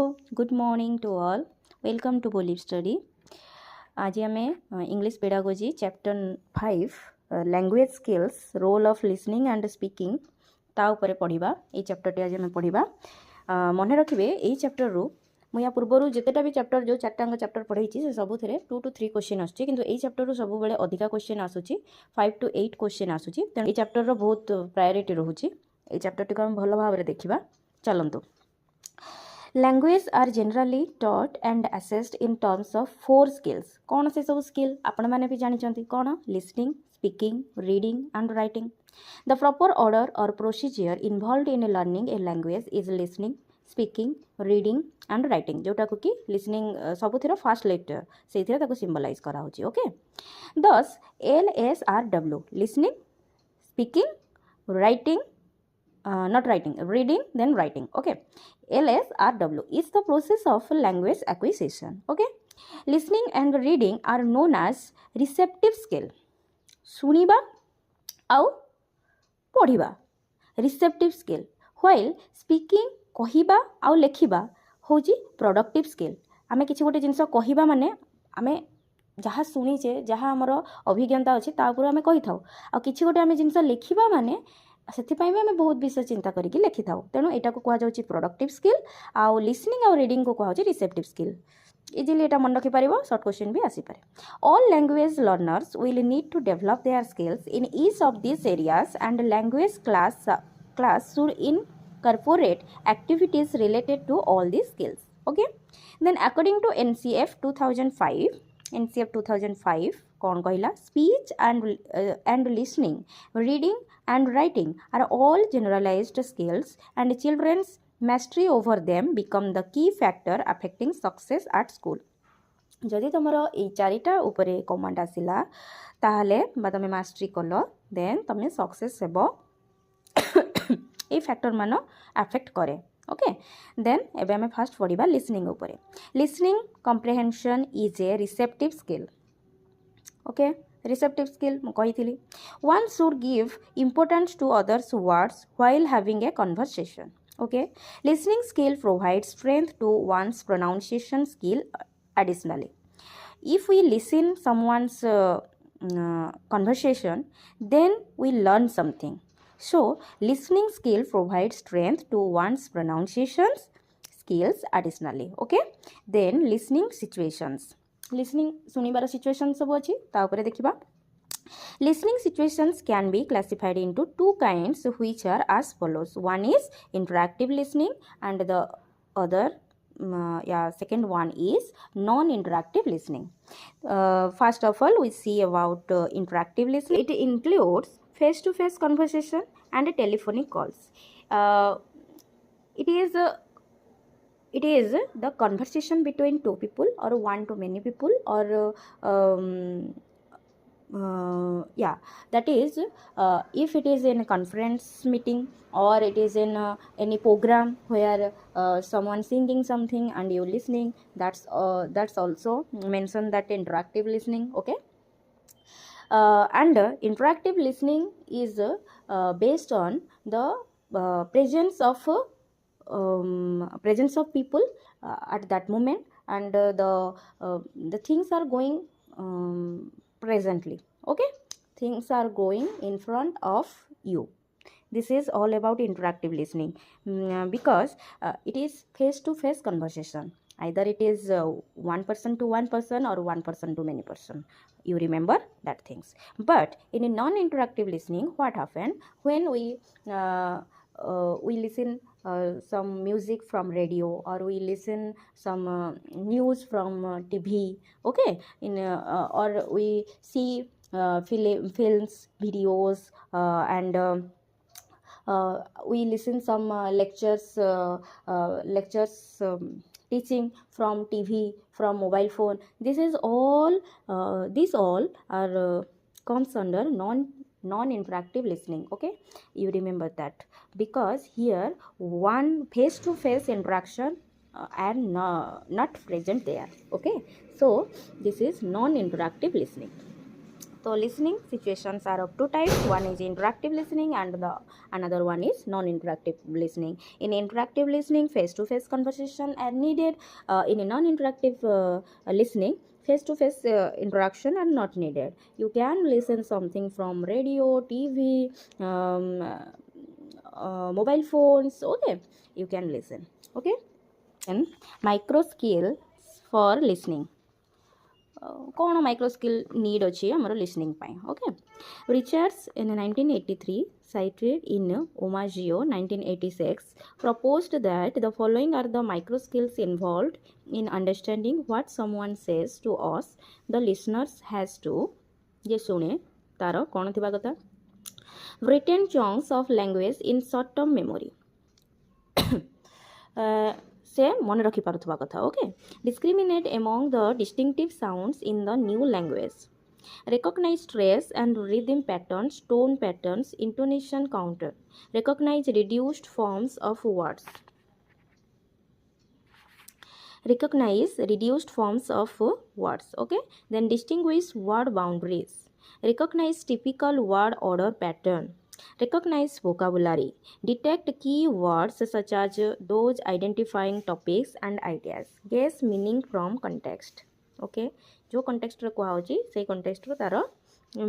good morning to all. Welcome to Boliv Study. आज आम English pedagogy chapter 5 language skills role of listening and speaking ता उपरे पढ़िबा। ए chapter T आज आम पढ़िबा। मन रखिबे ए चैप्टर रु मु या पूर्व जितेटा भी चैप्टर जो चारटांग चैप्टर पढ़ाई से सबुथ 2 to 3 क्वेश्चन आसुची किंतु ए चैप्टर रु सब बेले अधिका क्वेश्चन आसुची 5 to 8 क्वेश्चन आसुची तेणु ए चैप्टर रो बहुत प्रायोरिटी रहूची। ए चैप्टर टी को हम भल भाव देखिबा। चलंतु। Language are generally taught and assessed in terms of 4 skills. कौन से सब स्किल आपण माने भी जानिचंती कौन? Listening, speaking, reading and writing. The proper order or procedure involved in learning a language is listening, speaking, reading and writing, जोटा को कि लिसनिंग सबुथिर फर्स्ट लेटर से सिंबलाइज करा होची। Okay, this LSRW listening, speaking, writing, not writing, reading, then writing. Okay, LSRW is the process of language acquisition. Okay, listening and reading are known as receptive skill. सुनिबा आउ पढ़िबा receptive skill, while speaking कहिबा आउ लेखिबा होची productive skill. आमे किछि गोटे जिंस कहिबा माने आमे जहाँ शुणीचे जहाँ आमर अभिज्ञता अच्छे आमे कही था आ किछि गोटे आमे जिंस लेखिबा माने से भी आम बहुत विषय चिंता करके लिखि था। तेणु यहाँ को कहुच्छी प्रोडक्टिव स्किल आउ लिसनिंग आउ रीडिंग को कहुच्छी रिसेप्टिव स्किल। इजिली यहाँ मन रखिपर। सर्ट क्वेश्चन भी आसीपे। All language learners will need to develop their skills in each of this areas and language class should incorporate activities related to all this skills. Okay, then according to NCF 2005 कौन कहला? Speech and listening, reading and writing are all generalized skills and children's mastery over them become the key factor affecting success at school. जदि तुम ये चारिटा उपरे command आसिला ताहले बा तुम मास्टरी कल देन तुम सक्सेस हेब। ये फैक्टर मान अफेक्ट करे। ओके, देन एबे हमें फास्ट पढ़िबा लिसनिंग उपरे। Listening comprehension is a receptive skill. Okay, receptive skill कही। One should give importance to others words while having a conversation. Okay, listening skill provide strength to one's pronunciation skill additionally. If we listen someone's conversation then we learn something. So listening skill provides strength to one's pronunciation skills additionally. Okay, then listening situations. Listening सुनिबार situation सब अच्छी ताऊपर देखिबा। Listening situations can be classified into 2 kinds which are as follows. One is interactive listening and the other second one is non-interactive listening. First of all, we see about interactive listening. It includes face-to-face conversation and telephonic calls. It is the conversation between 2 people or 1 to many people or that is if it is in a conference meeting or it is in any program where someone singing something and you listening, that's also mentioned that interactive listening. Okay, and interactive listening is based on the presence of people at that moment and the things are going presently. Okay, things are going in front of you. This is all about interactive listening because it is face to face conversation. Either it is one person to one person or one person to many person. You remember that things. But in a non-interactive listening, what happen when we listen some music from radio or we listen some news from TV. Okay, or we see films, videos, and we listen some lectures teaching from TV, from mobile phone. This all are comes under non-interactive listening. Okay, you remember that because here one face-to-face interaction are not present there. Okay, so this is non-interactive listening. So listening situations are of two types. One is interactive listening and the another one is non-interactive listening. In interactive listening, face-to-face conversation are needed. In a non-interactive listening, face-to-face interaction are not needed. You can listen something from radio, TV, mobile phones. Okay, you can listen. Okay, and micro skills for listening. କ'ଣ micro skill need ଅଛି ଆମର listening ପାଇଁ okay ରିଚର୍ଡସ୍ in 1983 cited in Omagio 1986 proposed that the following are the micro skills involved in understanding what someone says to us the listeners has to ଯେ ଶୁଣେ ତାର କ'ଣ ଥିବା କଥା written chunks of language in short term memory से मन रखी पारुथबा कथा okay discriminate among the distinctive sounds in the new language recognize stress and rhythm patterns tone patterns intonation counter recognize reduced forms of words okay then distinguish word boundaries recognize typical word order pattern recognize vocabulary detect key words such as those identifying topics and ideas guess meaning from context okay जो context रे कुहा होची से context रो तारो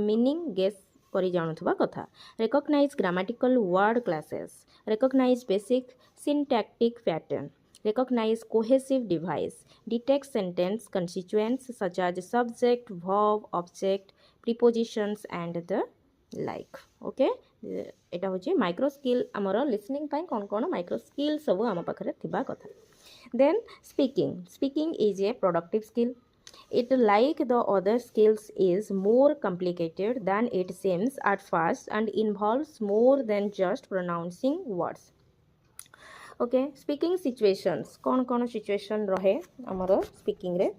meaning guess करी जानुथबा कथा recognize grammatical word classes recognize basic syntactic pattern recognize cohesive device detect sentence constituents such as subject verb object prepositions and the like okay एटा होची micro skill हमरो listening पई कोन कोन micro skill सब हम पाखरे थिबा कथा then speaking is a productive skill it like the other skills is more complicated than it seems at first and involves more than just pronouncing words okay speaking situations कौन situation रहे हमरो speaking रे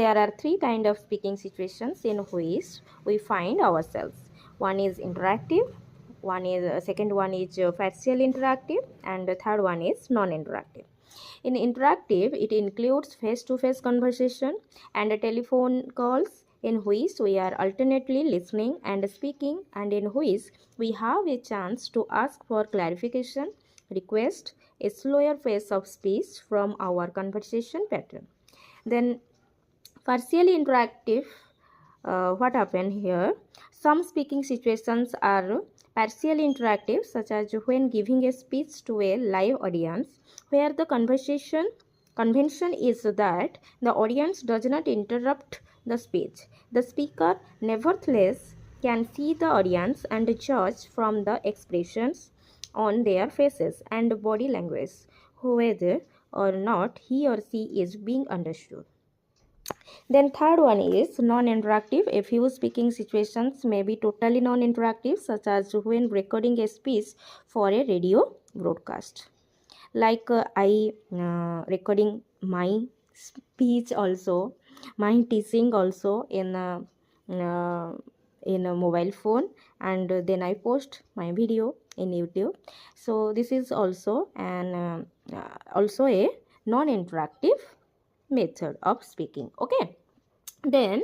there are three kind of speaking situations in which we find ourselves one is interactive second one is facial interactive and the third one is non-interactive in interactive it includes face-to-face conversation and telephone calls in which we are alternately listening and speaking and in which we have a chance to ask for clarification request a slower pace of speech from our conversation pattern then partially interactive what happened here some speaking situations are partially interactive such as when giving a speech to a live audience where the convention is that the audience does not interrupt the speech the speaker nevertheless can see the audience and judge from the expressions on their faces and body language whether or not he or she is being understood then third one is non-interactive. A few speaking situations may be totally non-interactive such as when recording a speech for a radio broadcast. Like I recording my speech also, my teaching also in a mobile phone and then I post my video in YouTube. So this is also also a non-interactive method of speaking okay then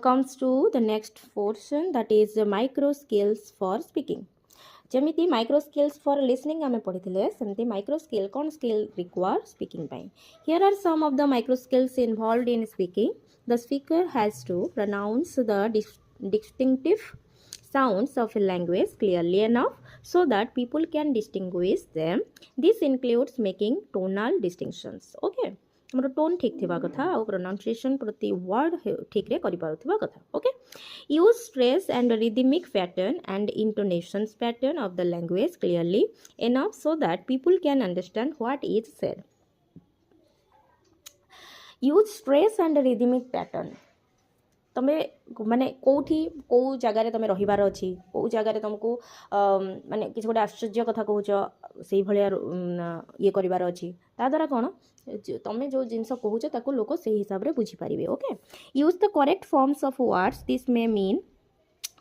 comes to the next portion that is the micro skills for speaking जेमिति micro skills for listening आमे पढ़िथिले सेमति micro skill कोन skill require speaking पाई here are some of the micro skills involved in speaking the speaker has to pronounce the distinctive sounds of a language clearly enough so that people can distinguish them this includes making tonal distinctions okay हमरो tone ठीक थिबा कथा और pronunciation प्रति word ठीक रे करि पारुथिबा कथा okay use stress and rhythmic pattern and intonations pattern of the language clearly enough so that people can understand what is said use stress and rhythmic pattern तमे माने कोठी को जगह तमे रहिबार अछि को जगह तुमको माने किछ गोटे आश्चर्य कथा कहूछ सेही भलिया ये करिवार अछि ता द्वारा कोन तमे जो जिंस कहूछ ताको लोक सेही हिसाब रे बुझी परिबे okay use the correct forms of words this may mean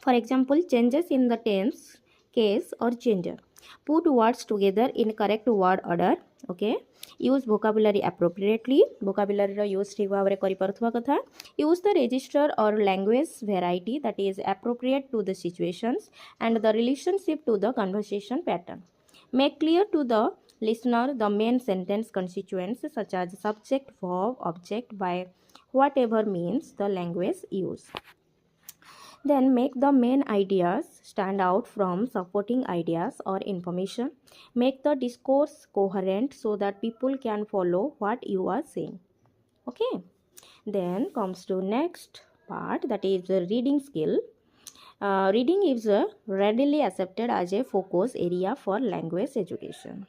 for example changes in the tense case or gender Put words together in correct word order. Okay, use vocabulary appropriately, vocabulary ର use ଠିକ ଭାବରେ କରିପାରୁଥିବା କଥା. Use the register or language variety that is appropriate to the situations and the relationship to the conversation pattern. Make clear to the listener the main sentence constituents such as subject, verb, object by whatever means the language use. Then make the main ideas stand out from supporting ideas or information. Make the discourse coherent so that people can follow what you are saying. Okay. Then comes to next part, that is the reading skill. Reading is readily accepted as a focus area for language education.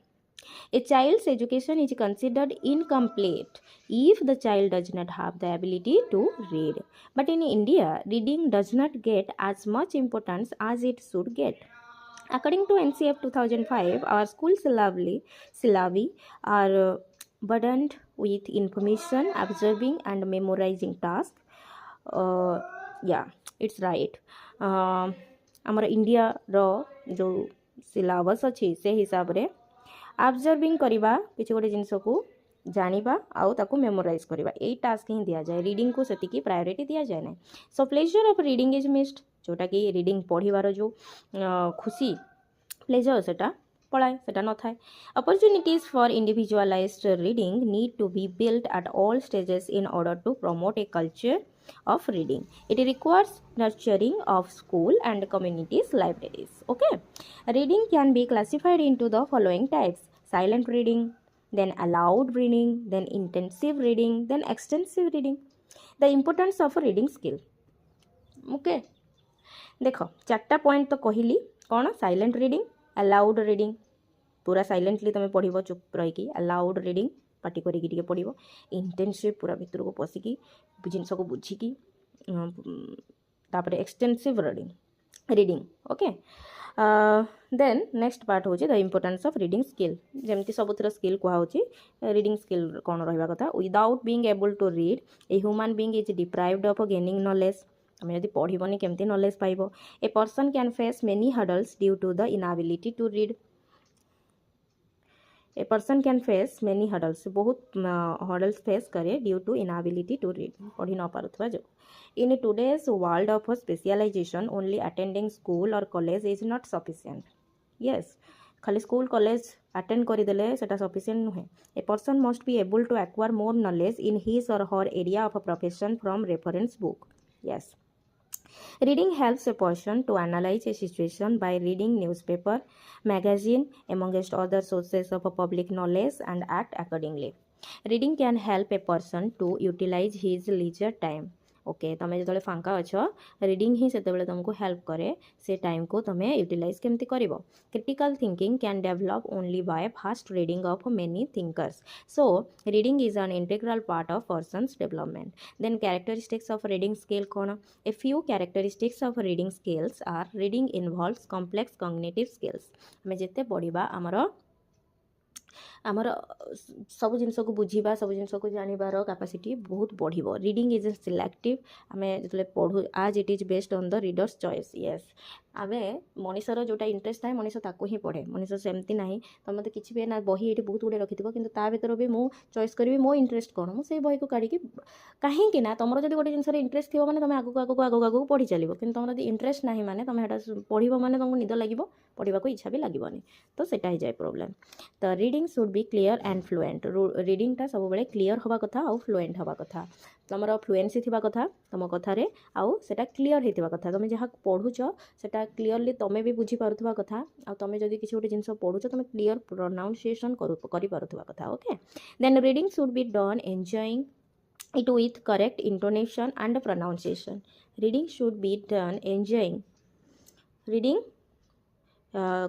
A child's education is considered incomplete if the child does not have the ability to read. But in India, reading does not get as much importance as it should get. According to NCF 2005, our school syllabi are burdened with information, observing and memorizing tasks. Yeah, it's right. ଆମର ଇଣ୍ଡିଆର ଯେଉଁ syllabus ଅଛି ସେ ହିସାବରେ ଅବଜର୍ଭିଂ କରିବା, କିଛି ଗୋଟେ ଜିନିଷକୁ ଜାଣିବା ଆଉ ତାକୁ ମେମୋରାଇଜ୍ କରିବା, ଏଇ ଟାସ୍କ ହିଁ ଦିଆଯାଏ. ରିଡ଼ିଂକୁ ସେତିକି ପ୍ରାୟୋରିଟି ଦିଆଯାଏ ନାହିଁ. So pleasure of reading is missed, ଯେଉଁଟାକି ରିଡ଼ିଂ ପଢ଼ିବାର ଯେଉଁ ଖୁସି ପ୍ଲେଜର୍ ସେଟା ପଳାଏ, ସେଟା ନଥାଏ. Opportunities for individualized reading need to be built at all stages in order to promote a culture of reading. It requires nurturing of school and communities libraries. Okay, reading can be classified into the following types: silent reading, then aloud reading, then intensive reading, then extensive reading. The importance of a reading skill. Okay, देखो चार्टा point तो कहली कौन, silent reading, allowed reading, पूरा silently तुम पढ़ चुप रहीकि, allowed reading party करके पढ़, इंटेंसिव पूरा भितर को पशिकी जिनस को बुझिकी, extensive reading. Okay, then next part हूँ the importance of reading skill. जमती सबुथर स्किल कहुच्छी, रीडिंग स्किल कौन रहा कथा. Without being able to read a human being is deprived of gaining knowledge. आम जब पढ़नी केमती नॉलेज पाइब. A person can face many hurdles due to the inability to read. A person can face many hurdles, बहुत hurdles face करे due to inability to read, पढ़ी न पारुथबा जो. In today's world of specialization, only attending school or college is not sufficient. Yes, खाली school college attend करदेले सेटा sufficient नुहे. A person must be able to acquire more knowledge in his or her area of profession from reference book. Yes. Reading helps a person to analyze a situation by reading newspaper, magazine, amongst other sources of public knowledge and act accordingly. Reading can help a person to utilize his leisure time. Okay, तुम जो फांका अच्छ reading ही से तुमको help करे से time को तुम utilise केमती कर. Critical thinking can develop only by fast reading of many thinkers. So reading is an integral part of person's development. Then characteristics of reading skill कौन. A few characteristics of reading skills are reading involves complex cognitive skills. आम जिते पढ़ा आमर सब जिनस को बुझा, सब जिनस को जानवर कैपेसिटी बहुत बढ़. Reading is selective. आम जो पढ़ू आज it is based on the readers choice. Yes, आम मनीषर जोटा इंटरेस्ट थाए मनीष ताकू ही पढ़े. मनीष सेमती ना तो मत कि भी ना बही ये बहुत गुड़े रखी कि ता भर भी मुझ चॉइस करी मो इंटरेस्ट कौन, मुझे बही को काढ़ी कहीं ना तुम जो गोटे जिनस इंटरेस्ट थी मैंने तुम आगू आगू आगू आगू पढ़ी चलो. कि तुम जब इंटरेस्ट ना मैंने तुम पढ़ मैंने तुमको निद लगे, पढ़ा को इच्छा भी लगभग, तो सेटा ही जाए प्रॉब्लम. तो reading should be clear and fluent. रीडिंगटा सब बेले क्लियर हवा कथा और फ्लुएंट हवा कथा. तुमर फ्लुएंसी थिबा कथा तुम कथारे आउ सेटा क्लियर होइतिबा कथा. तुम जहाँ पढ़ुच सेटा क्लियरली तुम भी बुझी पारुथबा कथा. आ तुम जदि किसी गोटे जिनस पढ़ुच तुम क्लियर प्रोनाउंसिएशन करि पारुथबा कथा. Okay, then reading should be done enjoying it with correct intonation and pronunciation. Reading should be done enjoying. Reading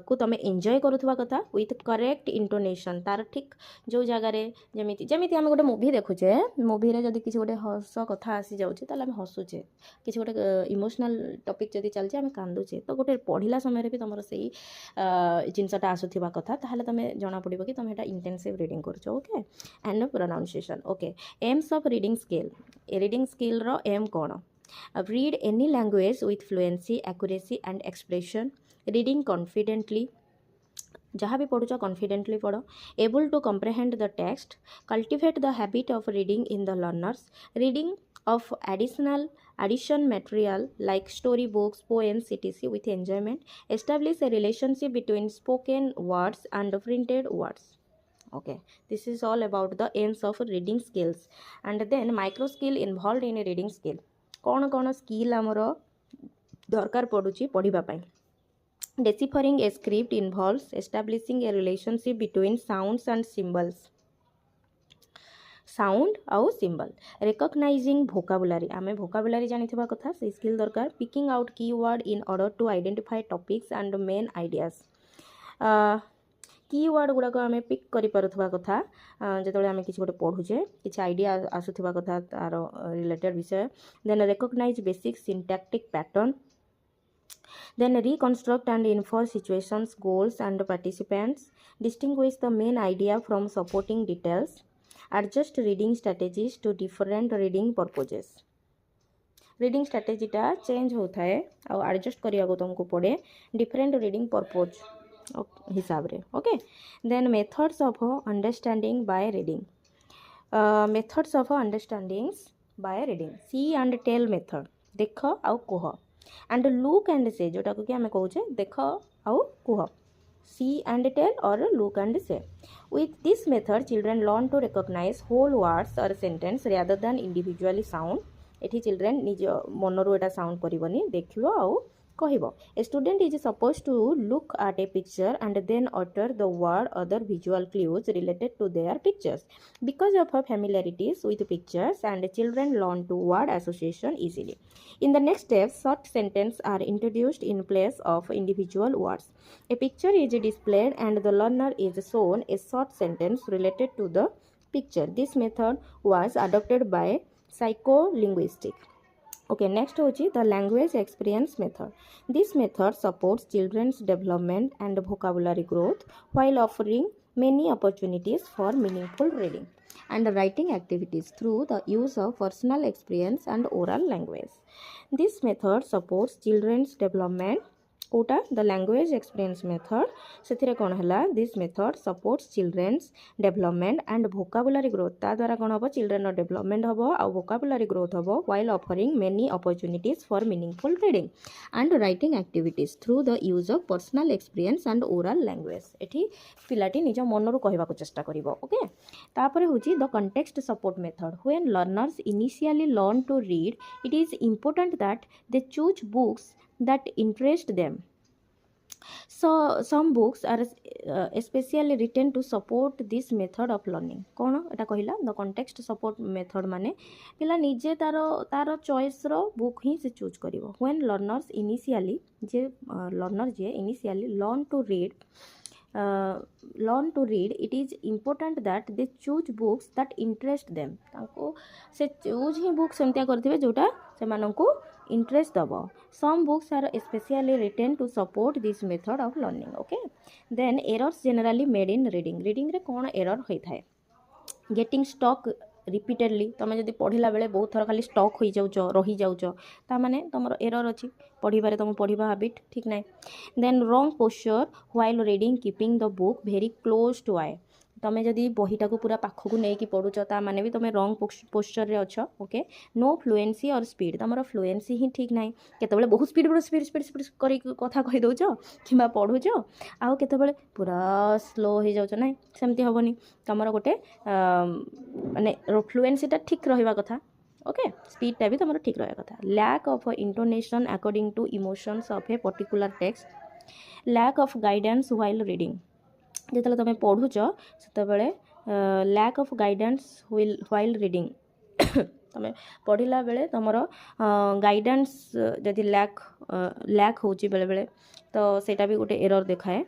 को तुम एंजॉय करुवा कथा विथ करेक्ट इंटोनेशन. तार ठीक जो जगार जमी जमी आम गोटे मुवी देखुचे, मुवी रे जदि किसी गोटे हस कथा आसी जाऊे ताले आम हसुचे, किसी गोटे इमोशनल टॉपिक जदि चलचे आम कांदुचे. तो गोटे पढ़ला समय भी तुम से जिनसटा आसुवा कथा ताहले तुम जना पड़ो कि तुम इंटेंसिव रीडिंग करुच. Okay, and pronunciation. Okay, aims of reading skill. Reading skill रो एम कौन. Read any language with fluency, accuracy and expression. Reading confidently. जहाँ भी पढ़ुच कॉन्फिडेंटली पढ़, able to comprehend the text, cultivate the habit of reading in the learners, reading of addition material like story books, poems, etc. with enjoyment, establish a relationship between spoken words and printed words. Okay, this is all about the aims of reading skills. And then micro skill involved in a reading skill. कौन skill आमर दरकार पड़ुची पढ़िबा पाई. Deciphering a script involves establishing a relationship between sounds and symbols. Sound आउ symbol. Recognising vocabulary, आम vocabulary जानी कथा से skill दरकार. Picking out keyword in order to identify topics and main ideas. Keyword गुड़ाक आम पिक करा कथा जो आम किसी गोटे पढ़ुचे किसी आइडिया आसुवा कथा तार रिलेटेड विषय. Then recognise basic syntactic pattern. Then reconstruct and infer situations, goals and participants. Distinguish the main idea from supporting details. Adjust reading strategies to different reading purposes. Reading स्ट्राटेजीटा चेंज होता है और adjust करिया तुमको पड़े different reading purpose हिसाब रे. Okay, then methods of understanding by reading. Methods of understandings by reading. See and tell method, देख आउ कह. एंड लुक एंड से, जोटा कि आम कहे देख आउ कह. See and tell or look and say. With this method, children learn to recognize whole words or sentence rather than individually sound. एठी children निज मनरू एटा साउंड करबनी, देखिबो आउ कहबो. A student is supposed to look at a picture and then utter the word other visual clues related to their pictures. Because of her familiarities with pictures, and children learn to word association easily. In the next step, short sentences are introduced in place of individual words. A picture is displayed and the learner is shown a short sentence related to the picture. This method was adopted by psycholinguistics. Okay, next होची the language experience method. This method supports children's development and vocabulary growth while offering many opportunities for meaningful reading and writing activities through the use of personal experience and oral language. This method supports children's development. कोटा the language experience method से कौन है. This method supports children's development and vocabulary growth. ता द्वारा कौन हम children development हम आ भोकाबुलारी ग्रोथ हम while offering many opportunities for meaningful reading and writing activities through the use of personal experience and oral language. एठी पिलाटी निज मनरू कहबाक चेष्टा करिवो. ओके, तापर होची the context support method. When learners initially learn to read, it is important that they choose books that interest them. So some books are especially written to support this method of learning. कौन एटा कहला the context support method माने पिला निजे तार choice रो book ही से choose करिवो. when learners initially learn to read, it is important that they choose books that interest them. तांको से चूज ही बुक सेमतिया करथिबे जोटा से माननको interest दबो. Some books are especially written to support this method of learning. Okay, then errors generally made in reading. reading रे कौन error होई थाए. getting stuck repeatedly. तुम जब पढ़ला बेले बहुत थर खाली स्टक हो जाऊच रही जाऊच ता माने तुमर एरर अच्छी पढ़िबारे तुम पढ़िबा हैबिट ठीक ना. Then wrong posture while reading, keeping the book very close to eye. तुम जदि बहीटा को पूरा पाखक नहीं पढ़ुच ता माने भी तुम रॉन्ग पोस्चर रे अच्छ. ओके, नो फ्लुएंसी और स्पीड. तुम फ्लुएंसी ही ठीक ना. केतबेले बहुत स्पीड करी कथा कहि दउच किबा पढ़ुच आउ केतबेले पूरा स्लो हो जाउच ना. सेमती हेबनी. तुमर गोटे माने फ्लुएंसीटा ठीक रहिबा कथा. ओके, स्पीडटा भी तुम ठीक रहा कथा. Lack of intonation according to emotions of a particular text. Lack of guidance while reading. जिते तुम पढ़ुच से lack of guidance while reading. तुम पढ़ला बेले तुम गाइडेंस जदि लैक हो बेले बेले तो सेटा भी गोटे एरर देखाए.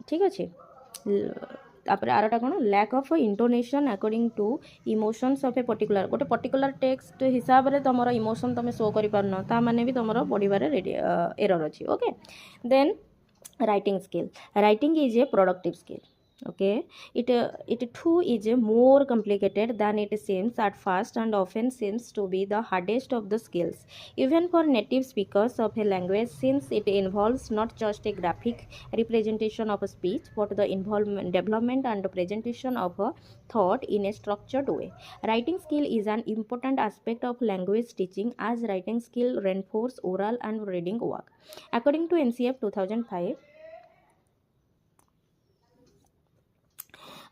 ठीक अच्छे. तापर आरटा कौन lack of intonation according to emotions of a particular. गोटे पर्टिकुलर टेक्स्ट हिसाब से तुम इमोशन तुम शो कर पारन ता माने भी तुम पढ़ार एरर अच्छी. Okay, then writing skill. Writing is a productive skill. Okay, it too is more complicated than it seems at first, and often seems to be the hardest of the skills, even for native speakers of a language, since it involves not just a graphic representation of a speech, but the involvement, development and presentation of a thought in a structured way. Writing skill is an important aspect of language teaching, as writing skill reinforce oral and reading work. According to NCF 2005,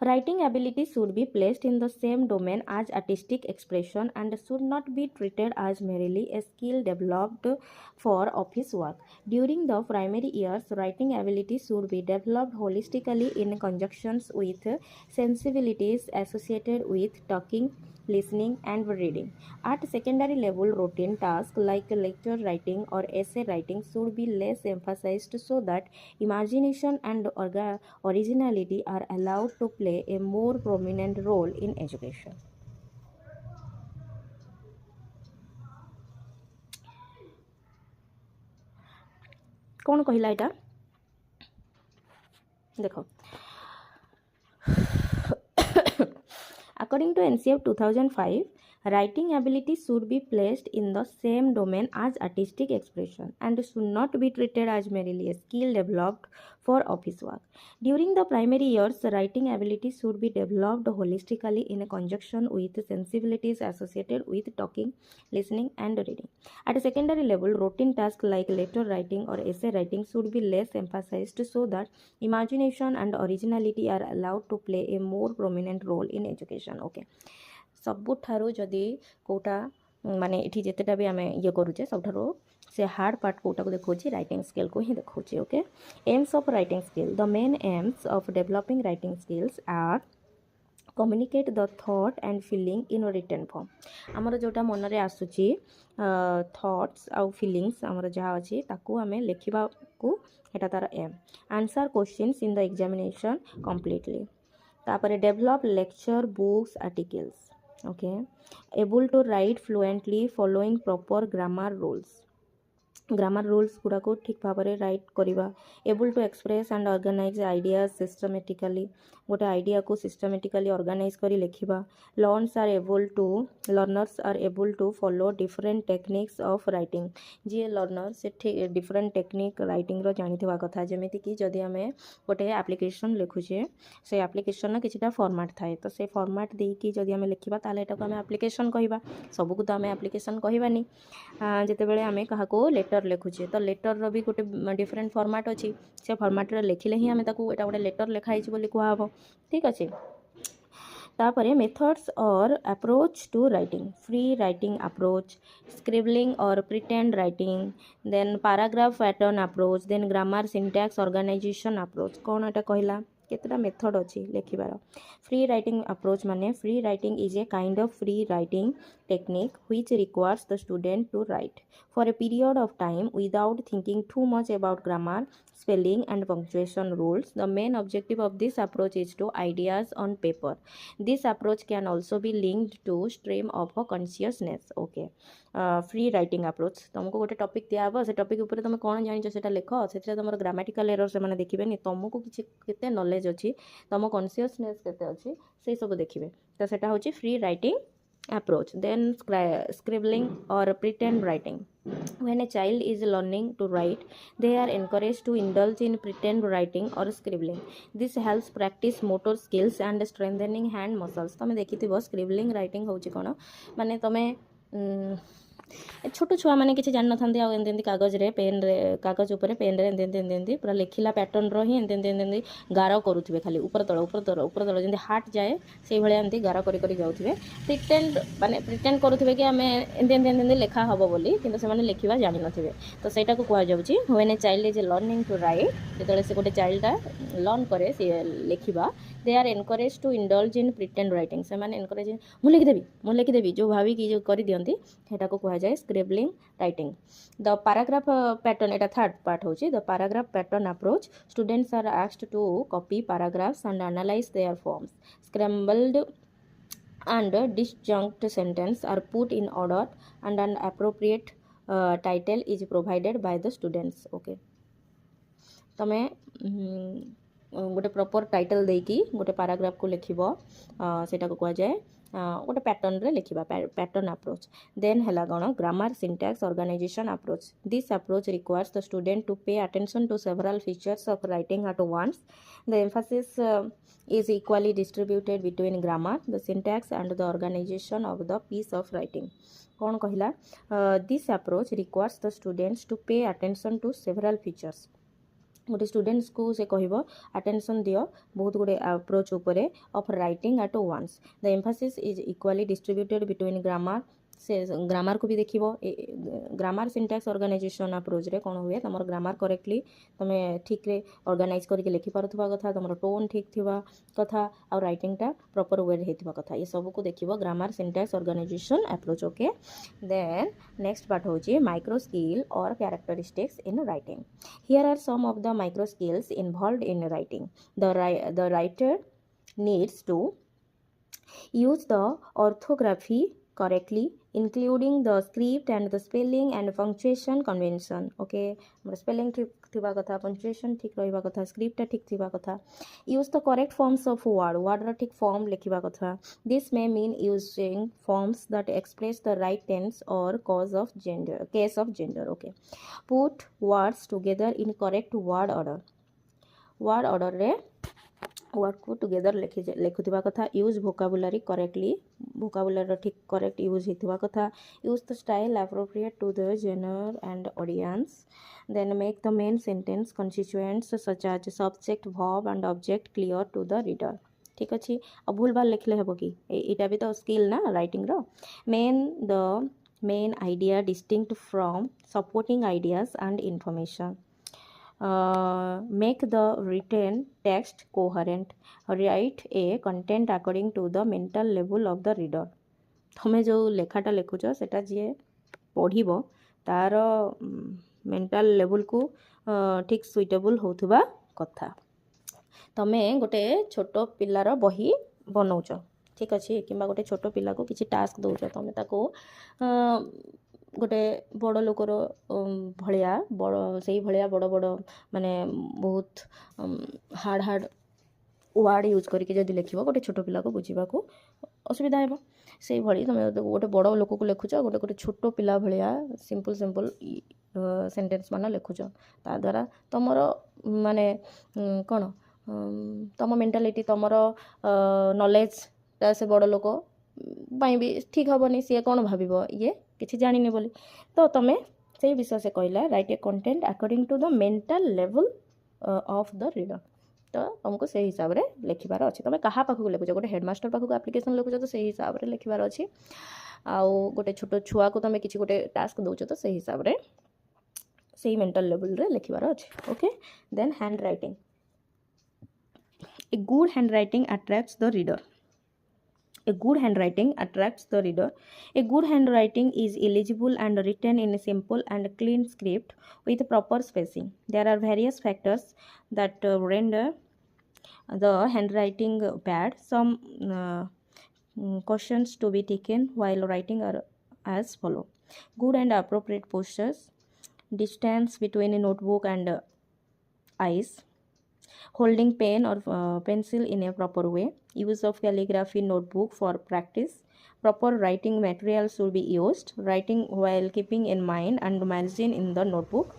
writing ability should be placed in the same domain as artistic expression and should not be treated as merely a skill developed for office work. During the primary years, writing ability should be developed holistically in conjunction with sensibilities associated with talking, listening, and reading. At secondary level, routine tasks like lecture writing or essay writing should be less emphasized so that imagination and originality are allowed to play a more prominent role in education. कौन कहला एटा देखो according to NCF 2005, writing ability should be placed in the same domain as artistic expression and should not be treated as merely a skill developed for office work. During the primary years, writing ability should be developed holistically in conjunction with sensibilities associated with talking, listening, and reading. At a secondary level, routine tasks like letter writing or essay writing should be less emphasized so that imagination and originality are allowed to play a more prominent role in education. Okay. ସବୁଠାରୁ ଯଦି କେଉଁଟା ମାନେ ଏଠି ଯେତେଟା ବି ଆମେ ଇଏ କରୁଛେ ସବୁଠାରୁ ସେ ହାର୍ଡ଼ ପାର୍ଟ କେଉଁଟାକୁ ଦେଖାଉଛି ରାଇଟିଂ ସ୍କିଲ୍କୁ ହିଁ ଦେଖାଉଛି okay AIIMS of writing skill the main AIIMS of developing writing skills R communicate the thought and feeling in written form ଆମର ଯେଉଁଟା ମନରେ ଆସୁଛି thoughts ଆଉ feelings ଆମର ଯାହା ଅଛି ତାକୁ ଆମେ ଲେଖିବାକୁ ଏଟା ତାର M answer questions in the examination completely ତାପରେ develop lecture books articles okay able to write fluently following proper grammar rules गुड़ाक ठीक भाव में राइट करवा able to express and organise ideas systematically गोटे आइडिया को सिस्टमेटिकली ऑर्गेनाइज कर लिखा learners are able to follow different techniques of writing जी लर्नर से डिफरेंट टेक्निक राइटिंग जानी कथा जमीती कि जदि आम गोटे एप्लिकेशन लिखुचे से एप्लिकेशन किसी फॉर्मेट थाए तो से फॉर्मेट देकी जदि आम लिखा ताल एटा आम एप्लिकेशन कहवा सबको तो आम एप्लिकेशन कहवानी जितेबाला आम क्या लेटर लिखुचे तो लेटर भी गोटे डिफरेंट फॉर्मेट अच्छी से फॉर्मेट लिखिले ही आम एटा गोटे लेटर लिखाई बोली कहब ठीक अच्छे तापर मेथड्स और approach to writing free writing approach scribbling और pretend writing then paragraph pattern approach then grammar syntax organisation approach कौन एटा कहला केतटा मेथड अच्छी लिखिबार फ्री राइटिंग अप्रोच माने free writing is a kind of free writing technique which requires the student to write for a period of time without thinking too much about grammar, spelling and punctuation rules. The main objective of this approach is to ideas on paper. This approach can also be linked to stream of consciousness. Okay. Free writing approach तुमको गोटे topic दिया से topic ऊपर तुम कौन जान से लिख से तुम ग्रामेटिकल एरर से देखिए तुमको किसी केते नॉलेज अच्छी तुम कॉन्शियसनेस केते अच्छी से सब देखिए तो सेटा होची free writing approach. Then scribbling or pretend writing. When a child is learning to write, they are encouraged to indulge in pretend writing or scribbling. This helps practice motor skills and strengthening hand muscles. तुम देखिथिबो scribbling writing होची कोन माने तमे छोट छुआ मैंने किसी जान ना एमती कागज रे पेन रे कागज उपर पेन रे एमती पूरा लिखला पैटर्न रही एमती गार करुवे खाली ऊपर तल जमी हार्ट जाए से भाया एमती गार कर जाऊे प्रिटेंड माने प्रिटेंड करुवे कि आम एमती लेखा हम बोली कि लिखा जान नथिबे तो सहीटा को कहुच्छी when a child is learning to write जो से गोटे चाइल्डटा लर्न करे सी लिखा they are encourage to indulge in pretend writing से एनकरेज मुझे लिखिदेवी जो भाविकी जो कर दियंती सेटा को जाए scribbling writing the paragraph pattern एटा थर्ड पार्ट होची the paragraph pattern approach students are asked to copy paragraphs and analyse their forms scrambled and disjunct sentence are put in order and an appropriate title is provided by the students okay तमे गोटे proper title देकी गोटे paragraph को लिखिबो सेटा को कह जाए गोटे pattern रे लिखिबा पैटर्न अप्रोच देन हला गण grammar syntax organisation approach this approach requires the student to pay attention to several features of writing at once the emphasis is equally distributed between grammar the syntax and the organization of the piece of writing कौन कहला this approach requires the students to pay attention to several features गोटे students को से कहब attention दियो बहुत गुड़े approach उपरे of writing at once the emphasis is equally distributed between grammar से ग्रामर को भी देखिबो ग्रामर सिंटैक्स ऑर्गेनाइजेशन अप्रोच रे कोन हुए तमर ग्रामर करेक्टली तमे ठीक रे ऑर्गेनाइज करके लिखि पारुथबा कथा तमर टोन ठीक थिबा कथा और राइटिंग टा प्रॉपर वे रे हेतिबा कथा ये सब को देखिबो grammar syntax organisation approach okay then next part होची माइक्रो स्किल और characteristics in writing here are some of the micro skills involved in writing the writer needs to use the orthography correctly including the script and the spelling and punctuation convention okay spelling ठीक थिबा कथा punctuation ठीक रहिबा कथा script ठीक थिबा कथा use the correct forms of word रा ठीक form लिखिबा कथा this may mean using forms that express the right tense or case of gender okay put words together in correct word order रे word को together लिखुवा कथा use vocabulary correctly vocabulary ठीक correct use होता कथा use the style appropriate to the genre and audience then make the main sentence constituents such as subject verb and object clear to the reader ठीक अच्छे अब भूल भाल लिखले हेबो कि एटा भी तो स्किल ना राइटिंग रो main idea distinct from supporting ideas and information make the written text coherent write a content according to the mental level of the reader तमे जो लेखाटा लिखुच सेटा जे पढ़िबो तार मेंटल लेवल को ठीक सुइटेबल होथबा कथा तमे गोटे छोट पिलार बही बनौच ठीक अच्छे कि गोटे छोट पिला को किसी टास्क दौच तमे ताको गोटे बड़ लोकर भलिया बड़ से भलिया बड़ बड़ माने बहुत हार्ड वर्ड यूज करके जदि लिखिबो गोटे छोट पिला को बुझीबा को असुविधा हेबो से भली तुम गोटे बड़ लोक को लिखुच गोटे गोटे छोट पिला भलिया सिंपल सेंटेंस मान लिखुच ता द्वारा तमर माने कौन तम मेंटालिटी तमर नॉलेज से बड़ लोक पाई भी ठीक हेनी सी कौन भाव ये किसी जानी बोली तो तुम्हें से विषय से कहला write a content according to the mental level of the reader तो तुमको से हिसाब से लिखबार अच्छे तुम क्या पाखक लिखुच गोटे हेडमास्टर पाखक एप्लिकेशन लिखुच तो से हिसाब से लिखबार अच्छे आउ गोटे छोट छुआ को तुम किसी गोटे टास्क दौच तो से हिसाब से से मेंटल लेवल रे लिखबार अच्छे okay then handwriting a good handwriting attracts the reader A good handwriting attracts the reader. A good handwriting is illegible and written in a simple and clean script with proper spacing. There are various factors that render the handwriting bad. Some cautions to be taken while writing are as follow. Good and appropriate postures, distance between a notebook and eyes, holding pen or pencil in a proper way, use of calligraphy notebook for practice, proper writing material should be used, writing while keeping in mind and margin in the notebook,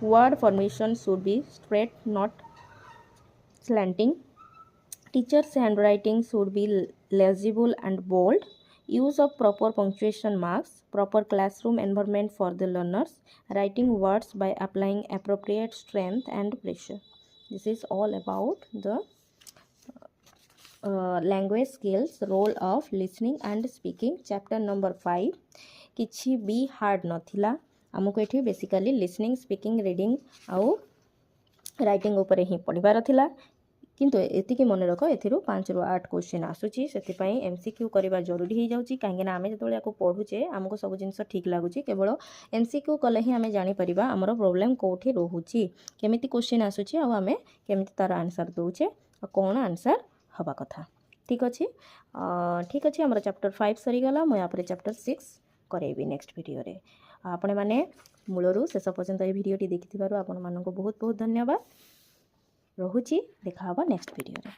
word formation should be straight not slanting, teacher's handwriting should be legible and bold, use of proper punctuation marks, proper classroom environment for the learners, writing words by applying appropriate strength and pressure. This is all about the language skills, role of listening and speaking. Chapter number 5 किछि भी hard नथिला आमको एठी basically listening speaking reading आउ writing ऊपर ही पढ़िबार थिला किंतु एतिकी मन रख एथिरु 5 रु 8 क्वेश्चन आसुची सेतिपई एमसीक्यू करबा जरूरी ही जाउची काहेना आमे जतोले याको पढुचे आमको सब जिंस ठीक लागुची केवल एमसीक्यू कले ही आमे जानि परिबा हमर प्रॉब्लम कोठी रहूची केमिति क्वेश्चन आसुची आ आमे केमिति तार आंसर दोउचे आ कोन आंसर हबा कथा ठीक अछि हमर चैप्टर 5 सरी गला म यापर चैप्टर 6 करेबी नेक्स्ट वीडियो रे आपण माने मूलरू शेष पर्यंत ए वीडियोटी देखिथिबारु आपण मानको बहुत बहुत धन्यवाद। ରହୁଛି, ଦେଖା ହେବ ନେକ୍ସଟ ଭିଡ଼ିଓରେ।